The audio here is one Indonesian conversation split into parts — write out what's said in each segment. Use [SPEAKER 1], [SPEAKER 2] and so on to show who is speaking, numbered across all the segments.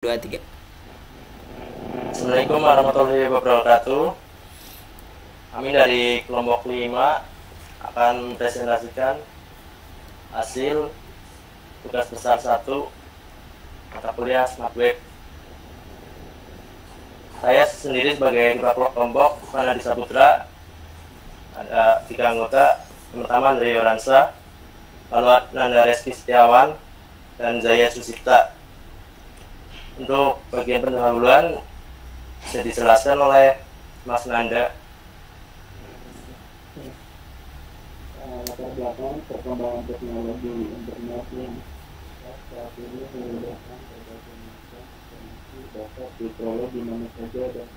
[SPEAKER 1] 2, 3.
[SPEAKER 2] Assalamualaikum warahmatullahi wabarakatuh. Kami dari kelompok 5 akan mempresentasikan hasil tugas besar 1 mata kuliah Smart Web. Saya sendiri sebagai ketua kelompok Fanadi Saputra, ada 3 anggota. Yang pertama dari Yoransa, lalu Nanda Reski Setiawan, dan Zaya Susipta. Untuk bagian pendahuluan bisa dijelaskan oleh Mas Nanda.
[SPEAKER 3] Latar belakang perkembangan teknologi internet yang saat ini memudahkan berbagai macam informasi dapat diperoleh di mana saja dan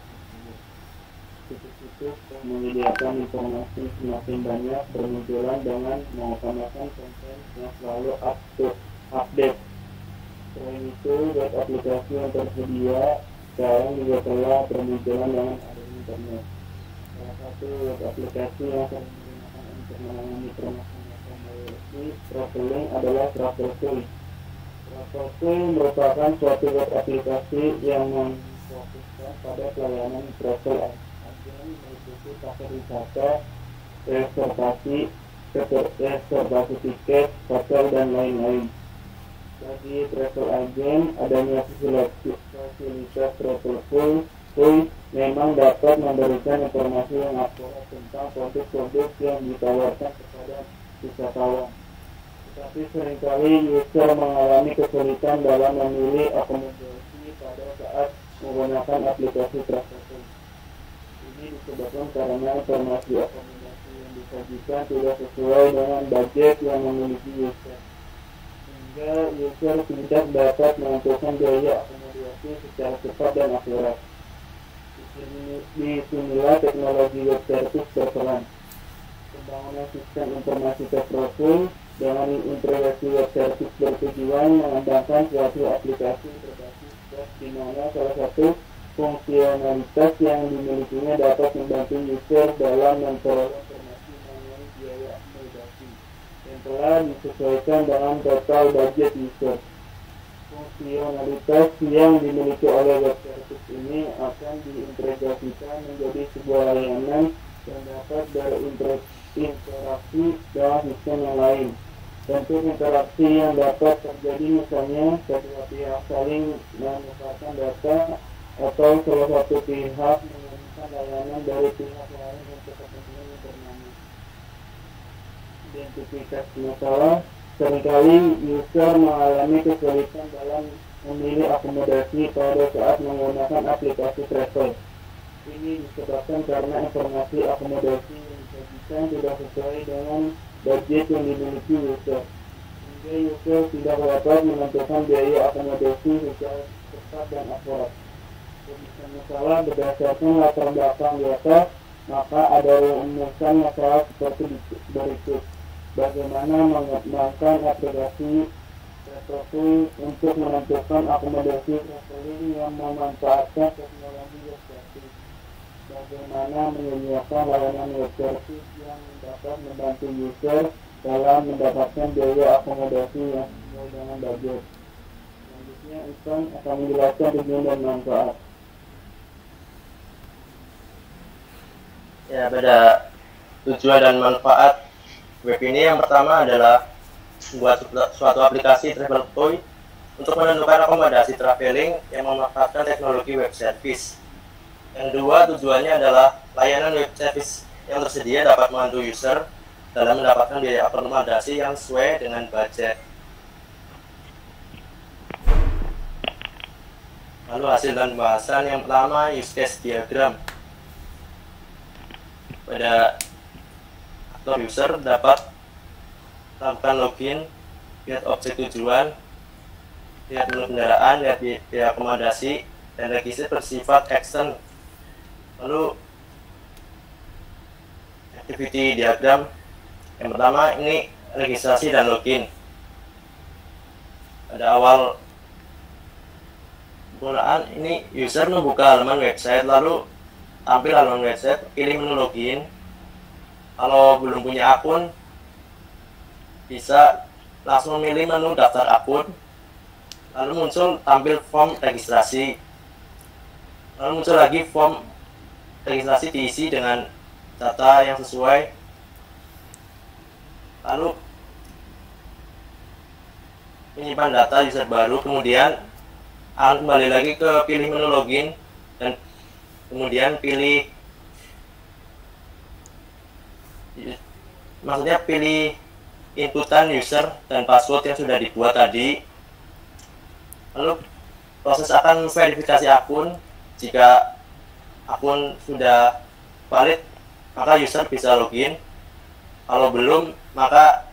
[SPEAKER 3] situs-situs yang menyediakan informasi semakin banyak bermunculan dengan mengutamakan konten yang selalu update. Selain itu, web aplikasi yang tersedia sekarang juga telah bermunculan dengan adanya internet. Salah satu web aplikasi yang sering digunakan untuk menangani permasalahan privacy traveling adalah TravelTool. TravelTool merupakan suatu web aplikasi yang memfokuskan pada pelayanan travel agen meliputi paket wisata, reservasi tiket, hotel, dan lain-lain. Bagi travel agent, adanya fasilitas TravelTool memang dapat memberikan informasi yang akurat tentang produk-produk yang ditawarkan kepada wisatawan. Tetapi seringkali user mengalami kesulitan dalam memilih akomodasi pada saat menggunakan aplikasi TravelTool. Ini disebabkan karena informasi akomodasi yang disajikan tidak sesuai dengan budget yang memiliki user, sehingga user tidak dapat menentukan biaya akomodasi secara cepat dan akurat. Disinilah teknologi web service berperan. Pembangunan sistem informasi TravelTool dengan integrasi web service bertujuan mengembangkan suatu aplikasi berbasis web di mana salah satu fungsionalitas yang dimilikinya dapat membantu user dalam memperoleh informasi mengenai biaya akomodasi yang telah disesuaikan dengan total budget user. Fungsionalitas yang dimiliki oleh web service ini akan diintegrasikan menjadi sebuah layanan yang dapat berinteraksi dengan sistem yang lain. Bentuk interaksi yang dapat terjadi misalnya kedua pihak saling menukarkan data atau salah satu pihak menginginkan layanan dari pihak lain untuk kepentingan yang bernama identifikasi masalah. Seringkali user mengalami kesulitan dalam memilih akomodasi pada saat menggunakan aplikasi travel. Ini disebabkan karena informasi akomodasi yang disajikan tidak sesuai dengan budget yang dimiliki user, sehingga user tidak dapat menentukan biaya akomodasi secara cepat dan akurat. Rumusan masalah berdasarkan latar belakang di atas, maka ada rumusan masalah seperti berikut. Bagaimana mengembangkan aplikasi TravelTool untuk menentukan akomodasi traveling yang memanfaatkan teknologi web service. Bagaimana menyediakan layanan web service yang dapat membantu user dalam mendapatkan biaya akomodasi yang sesuai dengan budget. Selanjutnya, Ivan akan menjelaskan tujuan dan manfaat.
[SPEAKER 2] Ya, pada tujuan dan manfaat web ini, yang pertama adalah membuat suatu aplikasi TravelTool untuk menentukan akomodasi traveling yang memanfaatkan teknologi web service. Yang kedua, tujuannya adalah layanan web service yang tersedia dapat membantu user dalam mendapatkan biaya akomodasi yang sesuai dengan budget. Lalu hasil dan pembahasan. Yang pertama, use case diagram. Pada user dapat melakukan login, lihat objek tujuan, lihat menu kendaraan, lihat biaya akomodasi, dan register bersifat action. Lalu activity diagram. Yang pertama ini registrasi dan login. Pada awal penggunaan ini user membuka halaman website, lalu tampil halaman website, pilih menu login. Kalau belum punya akun, bisa langsung memilih menu daftar akun. lalu muncul tampil form registrasi, lalu muncul lagi form registrasi diisi dengan data yang sesuai, lalu menyimpan data user baru, kemudian akan kembali lagi ke pilih menu login dan kemudian pilih inputan user dan password yang sudah dibuat tadi. Lalu proses akan verifikasi akun. Jika akun sudah valid, maka user bisa login. Kalau belum, maka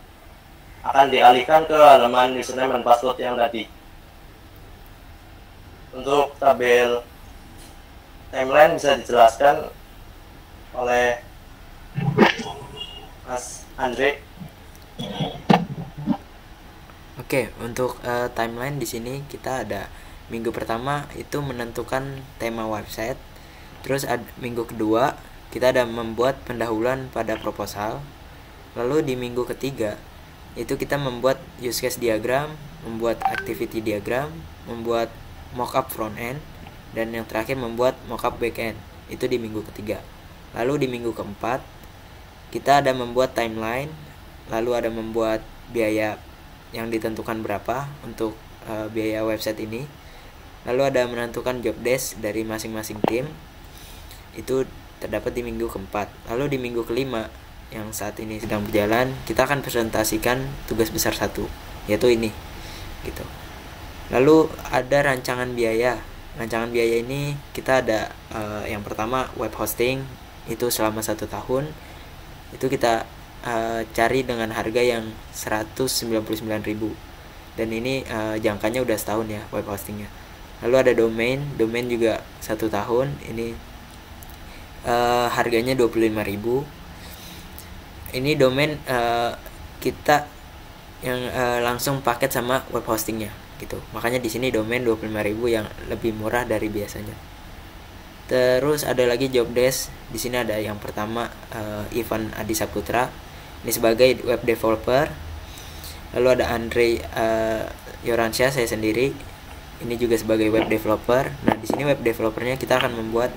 [SPEAKER 2] akan dialihkan ke halaman username dan password yang tadi. Untuk tabel timeline bisa dijelaskan oleh Mas Andre.
[SPEAKER 1] Oke, untuk timeline di sini kita ada minggu pertama itu menentukan tema website. Terus minggu kedua kita ada membuat pendahuluan pada proposal. Lalu di minggu ketiga itu kita membuat use case diagram, membuat activity diagram, membuat mockup front end, dan yang terakhir membuat mockup back end. Itu di minggu ketiga. Lalu di minggu keempat kita ada membuat timeline, lalu ada membuat biaya yang ditentukan berapa untuk biaya website ini. Lalu ada menentukan job desk dari masing-masing tim. Itu terdapat di minggu keempat. Lalu di minggu kelima yang saat ini sedang berjalan, kita akan presentasikan tugas besar 1, yaitu ini gitu. Lalu ada rancangan biaya. Rancangan biaya ini kita ada yang pertama web hosting, itu selama 1 tahun. Itu kita cari dengan harga yang 199.000, dan ini jangkanya udah setahun ya web hostingnya. Lalu ada domain juga 1 tahun, ini harganya 25.000. Ini domain kita yang langsung paket sama web hostingnya gitu, makanya di sini domain 25.000 yang lebih murah dari biasanya. Terus ada lagi job desk. Di sini ada yang pertama Ivan Adi Saputra, ini sebagai web developer. Lalu ada Andre Yoransyah, saya sendiri, ini juga sebagai web developer. Nah, di sini web developernya kita akan membuat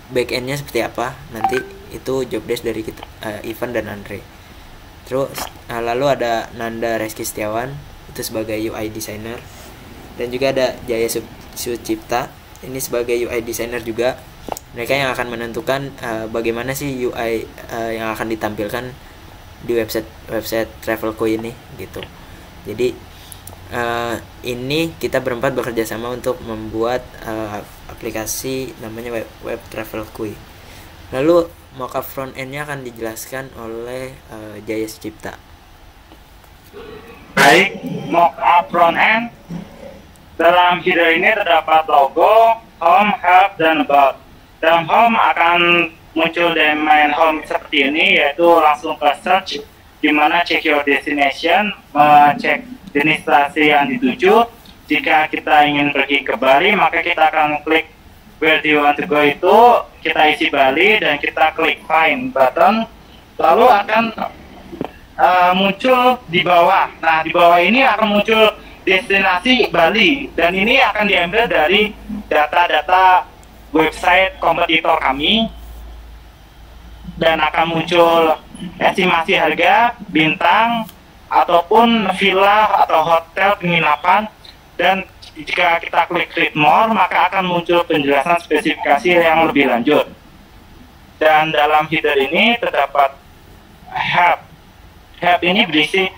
[SPEAKER 1] backendnya seperti apa nanti, itu job desk dari kita, Ivan dan Andre. Terus lalu ada Nanda Reski Setiawan, itu sebagai UI designer, dan juga ada Jaya Sucipta, ini sebagai UI designer juga. Mereka yang akan menentukan bagaimana sih UI yang akan ditampilkan di website Travelco ini gitu. Jadi ini kita berempat bekerja sama untuk membuat aplikasi namanya web Travelco. Lalu mockup front end-nya akan dijelaskan oleh Jaya Sucipta.
[SPEAKER 3] Baik, mockup front end. Dalam video ini terdapat logo, home, help, dan about. Dalam home akan muncul domain home seperti ini, yaitu langsung ke search, di mana check your destination, cek destinasi yang dituju. Jika kita ingin pergi ke Bali, maka kita akan klik where do you want to go, itu kita isi Bali dan kita klik find button, lalu akan muncul di bawah. Nah, di bawah ini akan muncul destinasi Bali, dan ini akan diambil dari data-data website kompetitor kami, dan akan muncul estimasi harga, bintang, ataupun villa atau hotel penginapan. Dan jika kita klik read more, maka akan muncul penjelasan spesifikasi yang lebih lanjut. Dan dalam header ini terdapat help. Help ini berisi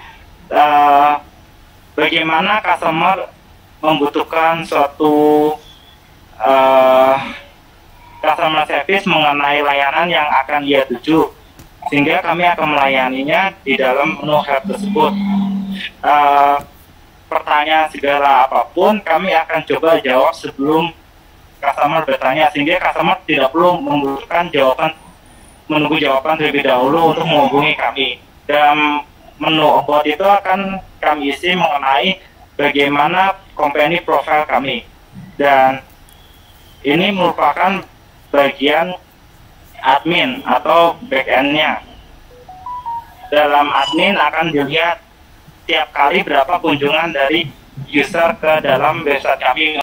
[SPEAKER 3] bagaimana customer membutuhkan suatu customer service mengenai layanan yang akan ia tuju, sehingga kami akan melayaninya di dalam menu help tersebut. Pertanyaan segala apapun kami akan coba jawab sebelum customer bertanya, sehingga customer tidak perlu menunggu jawaban terlebih dahulu untuk menghubungi kami. Dalam menu about itu akan kami isi mengenai bagaimana company profile kami, dan ini merupakan bagian admin atau backend-nya. Dalam admin akan dilihat tiap kali berapa kunjungan dari
[SPEAKER 4] user ke dalam website kami